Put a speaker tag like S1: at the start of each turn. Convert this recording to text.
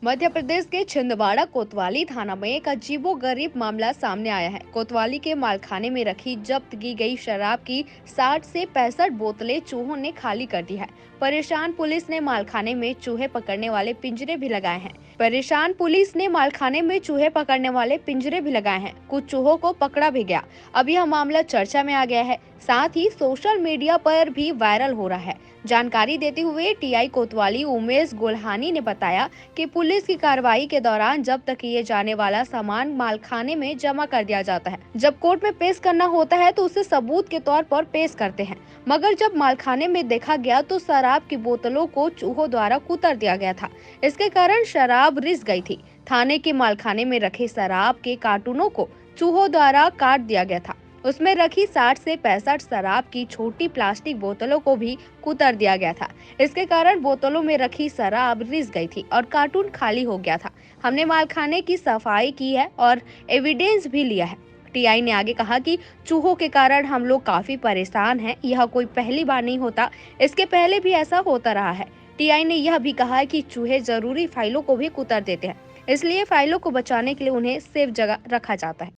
S1: मध्य प्रदेश के छिंदवाड़ा कोतवाली थाना में एक अजीबोगरीब मामला सामने आया है। कोतवाली के मालखाने में रखी जब्त की गई शराब की 60 से 65 बोतलें चूहों ने खाली कर दी है। परेशान पुलिस ने मालखाने में चूहे पकड़ने वाले पिंजरे भी लगाए हैं। कुछ चूहों को पकड़ा भी गया। अब यह मामला चर्चा में आ गया है, साथ ही सोशल मीडिया पर भी वायरल हो रहा है। जानकारी देते हुए टीआई कोतवाली उमेश गोल्हानी ने बताया कि पुलिस की कार्रवाई के दौरान जब्त किए जाने वाला सामान मालखाने में जमा कर दिया जाता है। जब कोर्ट में पेश करना होता है तो उसे सबूत के तौर पर पेश करते हैं, मगर जब मालखाने में देखा गया तो शराब की बोतलों को चूहों द्वारा कुतर दिया गया था। इसके कारण शराब रिस गई थी। थाने के मालखाने में रखे शराब के कार्टूनों को चूहों द्वारा काट दिया गया था। उसमें रखी 60 से 65 शराब की छोटी प्लास्टिक बोतलों को भी कुतर दिया गया था। इसके कारण बोतलों में रखी शराब रिस गई थी और कार्टून खाली हो गया था। हमने मालखाने की सफाई की है और एविडेंस भी लिया है। टीआई ने आगे कहा कि चूहों के कारण हम लोग काफी परेशान हैं। यह कोई पहली बार नहीं होता, इसके पहले भी ऐसा होता रहा है। टीआई ने यह भी कहा कि चूहे जरूरी फाइलों को भी कुतर देते हैं, इसलिए फाइलों को बचाने के लिए उन्हें सेफ जगह रखा जाता है।